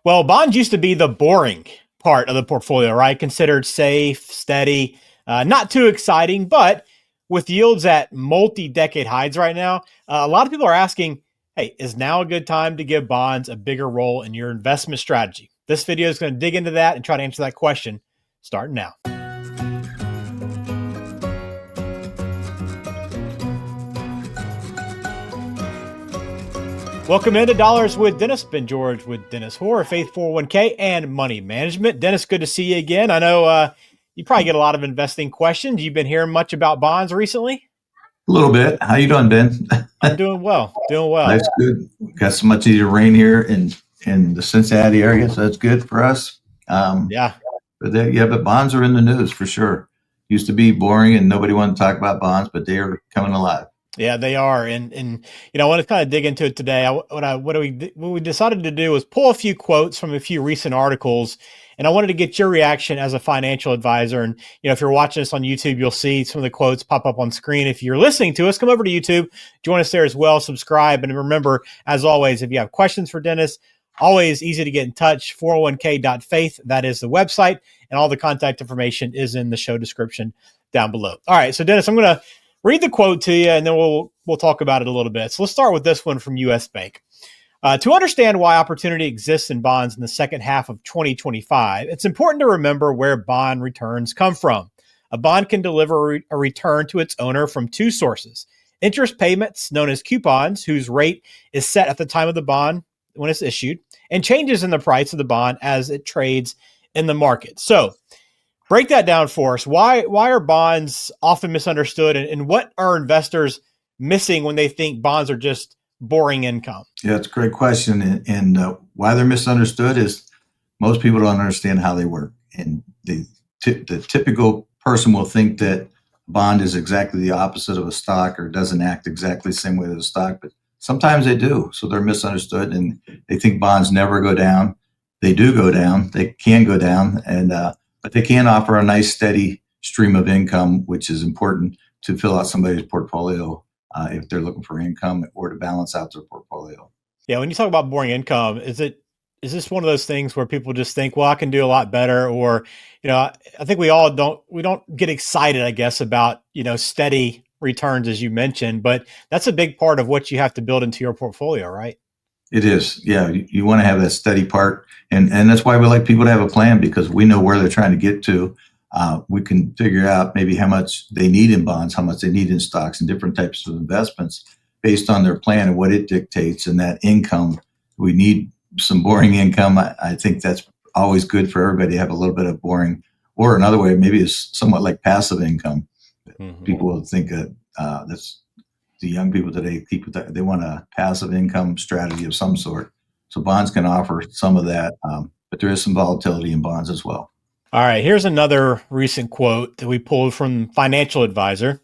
Well, bonds used to be the boring part of the portfolio, right? Considered safe, steady, not too exciting, but with yields at multi-decade highs right now, a lot of people are asking, hey, is now a good time to give bonds a bigger role in your investment strategy? This video is going to dig into that and try to answer that question starting now. Welcome into Dollars with Dennis. Ben George with Dennis Hoare, Faith 401k and Money Management. Dennis, good to see you again. I know you probably get a lot of investing questions. You've been hearing much about bonds recently? A little bit. How you doing, Ben? I'm doing well. Doing well. Life's good. Got so much easier rain here in the Cincinnati area, so that's good for us. Yeah. But bonds are in the news for sure. Used to be boring and nobody wanted to talk about bonds, but they are coming alive. Yeah, they are, and I want to kind of dig into it today. What we decided to do was pull a few quotes from a few recent articles, and I wanted to get your reaction as a financial advisor. And if you're watching us on YouTube, you'll see some of the quotes pop up on screen. If you're listening to us, come over to YouTube, join us there as well, subscribe, and remember, as always, if you have questions for Dennis, always easy to get in touch. 401k.faith, that is the website, and all the contact information is in the show description down below. All right, so Dennis, I'm going to read the quote to you, and then we'll talk about it a little bit. So let's start with this one from U.S. Bank. To understand why opportunity exists in bonds in the second half of 2025, it's important to remember where bond returns come from. A bond can deliver a return to its owner from two sources: interest payments, known as coupons, whose rate is set at the time of the bond when it's issued, and changes in the price of the bond as it trades in the market. So break that down for us. Why are bonds often misunderstood, and what are investors missing when they think bonds are just boring income? Yeah, it's a great question. And why they're misunderstood is most people don't understand how they work. And the typical person will think that a bond is exactly the opposite of a stock or doesn't act exactly the same way as a stock, but sometimes they do. So they're misunderstood and they think bonds never go down. They do go down. They can go down, but they can offer a nice steady stream of income, which is important to fill out somebody's portfolio if they're looking for income or to balance out their portfolio. Yeah, when you talk about boring income, is this one of those things where people just think, well, I can do a lot better? Or, I think we don't get excited, I guess, about, steady returns, as you mentioned, but that's a big part of what you have to build into your portfolio, right? It is. Yeah. You want to have that steady part. And that's why we like people to have a plan, because we know where they're trying to get to. We can figure out maybe how much they need in bonds, how much they need in stocks and different types of investments based on their plan and what it dictates. And that income, we need some boring income. I think that's always good for everybody to have a little bit of boring, or another way, maybe it's somewhat like passive income. Mm-hmm. People will think that that's the young people today, they want a passive income strategy of some sort. So bonds can offer some of that, but there is some volatility in bonds as well. All right, here's another recent quote that we pulled from Financial Advisor.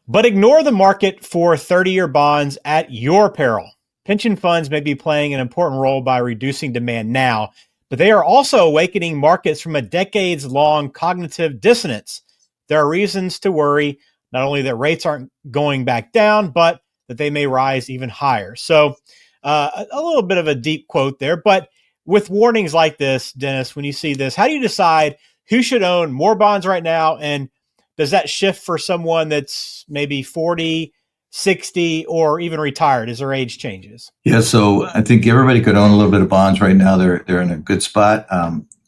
But ignore the market for 30-year bonds at your peril. Pension funds may be playing an important role by reducing demand now, but they are also awakening markets from a decades-long cognitive dissonance. There are reasons to worry, not only that rates aren't going back down, but that they may rise even higher. So a little bit of a deep quote there, but with warnings like this, Dennis, when you see this, how do you decide who should own more bonds right now? And does that shift for someone that's maybe 40, 60, or even retired as their age changes? Yeah, so I think everybody could own a little bit of bonds right now. They're in a good spot.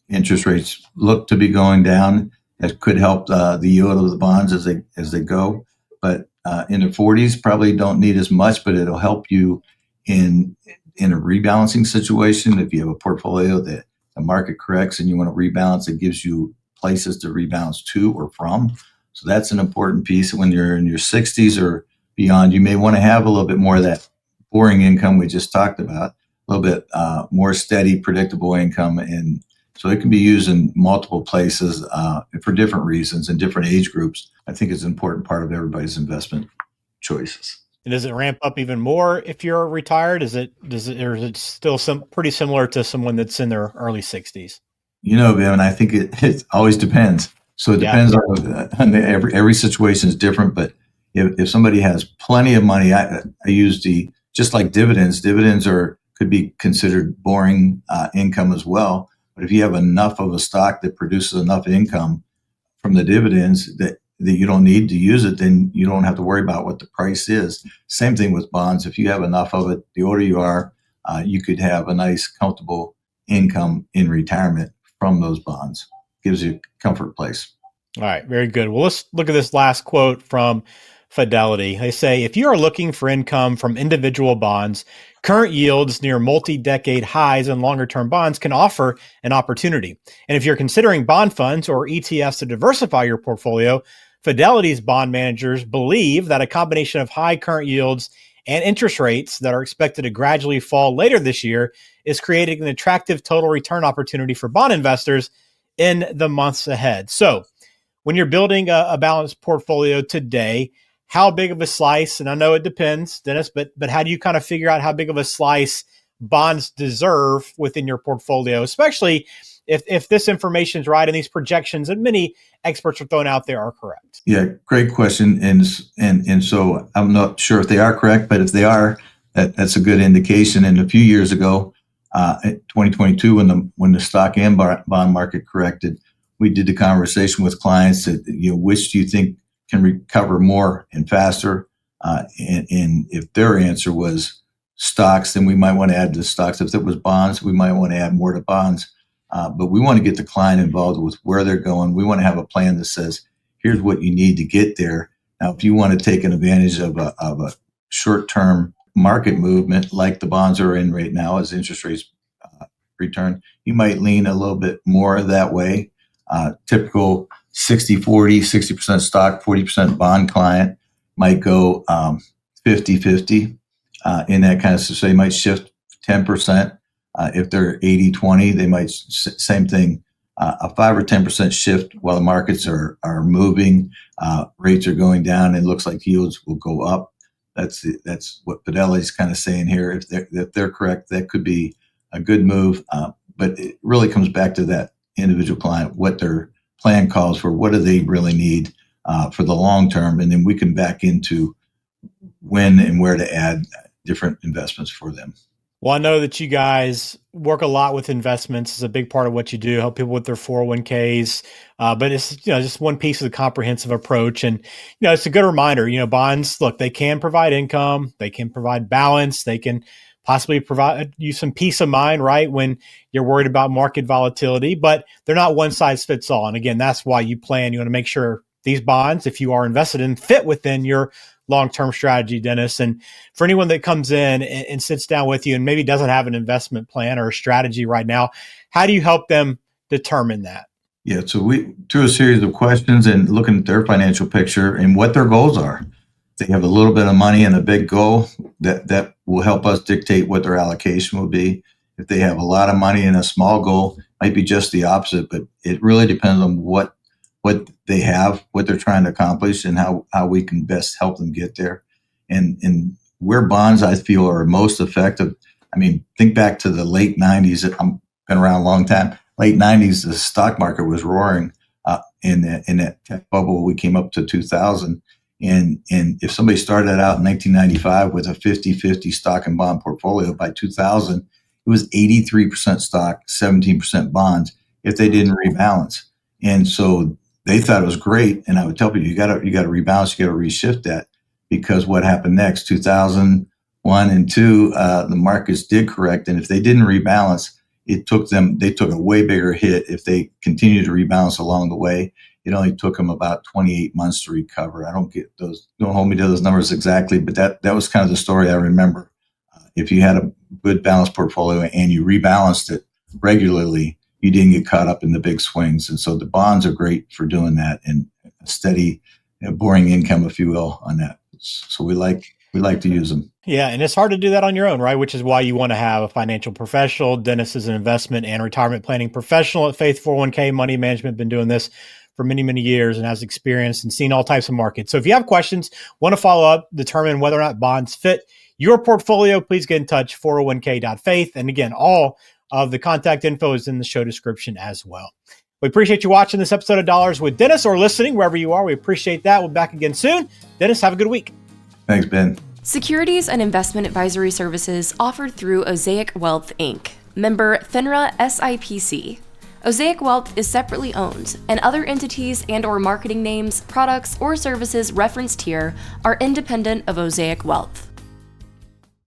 Interest rates look to be going down. That could help the yield of the bonds as they go. But in the 40s, probably don't need as much, but it'll help you in a rebalancing situation. If you have a portfolio that the market corrects and you want to rebalance, it gives you places to rebalance to or from. So that's an important piece. When you're in your 60s or beyond, you may want to have a little bit more of that boring income we just talked about, a little bit more steady, predictable income. And so it can be used in multiple places for different reasons and different age groups. I think it's an important part of everybody's investment choices. And does it ramp up even more if you're retired? Or is it still pretty similar to someone that's in their early 60s? Ben, I think it always depends. So it depends on every situation is different. But if somebody has plenty of money, I use just like dividends. Dividends are could be considered boring income as well. But if you have enough of a stock that produces enough income from the dividends that you don't need to use it, then you don't have to worry about what the price is. Same thing with bonds. If you have enough of it, the older you are, you could have a nice, comfortable income in retirement from those bonds. Gives you a comfort place. All right, very good. Well, let's look at this last quote from Fidelity. They say, if you are looking for income from individual bonds, current yields near multi-decade highs and longer-term bonds can offer an opportunity. And if you're considering bond funds or ETFs to diversify your portfolio, Fidelity's bond managers believe that a combination of high current yields and interest rates that are expected to gradually fall later this year is creating an attractive total return opportunity for bond investors in the months ahead. So when you're building a balanced portfolio today, how big of a slice, and I know it depends, Dennis, but how do you kind of figure out how big of a slice bonds deserve within your portfolio, especially if this information is right and these projections that many experts are throwing out there are correct? Yeah, great question. And so I'm not sure if they are correct, but if they are, that's a good indication. And a few years ago, 2022, when the stock and bond market corrected, we did the conversation with clients that, which do you think can recover more and faster? And if their answer was stocks, then we might want to add to stocks. If it was bonds, we might want to add more to bonds. But we want to get the client involved with where they're going. We want to have a plan that says, here's what you need to get there. Now, if you want to take an advantage of a short-term market movement like the bonds are in right now as interest rates return, you might lean a little bit more that way. Typical 60-40, 60% stock, 40% bond client might go 50-50 in that kind of, so they might shift 10%. If they're 80-20, they might, same thing, a 5 or 10% shift while the markets are moving, rates are going down, and it looks like yields will go up. That's what Fidelity's kind of saying here. If they're correct, that could be a good move. But it really comes back to that individual client, what their plan calls for, what do they really need for the long term, and then we can back into when and where to add different investments for them. Well, I know that you guys work a lot with investments. It's a big part of what you do, help people with their 401ks. But it's, just one piece of the comprehensive approach. And, it's a good reminder, bonds, look, they can provide income, they can provide balance, they can possibly provide you some peace of mind, right, when you're worried about market volatility, but they're not one size fits all. And again, that's why you want to make sure these bonds, if you are invested in, fit within your long-term strategy, Dennis. And for anyone that comes in and sits down with you and maybe doesn't have an investment plan or a strategy right now, how do you help them determine that? Yeah, so we through a series of questions and looking at their financial picture and what their goals are. They have a little bit of money and a big goal that will help us dictate what their allocation will be. If they have a lot of money and a small goal, it might be just the opposite, but it really depends on what they have, what they're trying to accomplish, and how we can best help them get there. And where bonds, I feel, are most effective. I mean, think back to the late 90s. I've been around a long time. Late 90s, the stock market was roaring in that tech bubble. We came up to 2000. And if somebody started out in 1995 with a 50-50 stock and bond portfolio, by 2000, it was 83% stock, 17% bonds if they didn't rebalance. And so they thought it was great. And I would tell people, you got to rebalance, you got to reshift that, because what happened next, 2001 and 2, the markets did correct. And if they didn't rebalance, they took a way bigger hit. If they continued to rebalance along the way, it only took them about 28 months to recover. I don't get those, don't hold me to those numbers exactly, but that was kind of the story I remember. If you had a good balanced portfolio and you rebalanced it regularly, you didn't get caught up in the big swings. And so the bonds are great for doing that, and a steady, boring income, if you will, on that. So we like to use them. Yeah, and it's hard to do that on your own, right? Which is why you want to have a financial professional. Dennis is an investment and retirement planning professional at Faith 401k Money Management. Been doing this for many, many years and has experience and seen all types of markets. So if you have questions, want to follow up, determine whether or not bonds fit your portfolio, please get in touch, 401k.faith. And again, all of the contact info is in the show description as well. We appreciate you watching this episode of Dollars with Dennis, or listening wherever you are. We appreciate that. We'll be back again soon. Dennis, have a good week. Thanks, Ben. Securities and investment advisory services offered through Osaic Wealth, Inc., member FINRA SIPC. Osaic Wealth is separately owned, and other entities and/or marketing names, products, or services referenced here are independent of Osaic Wealth.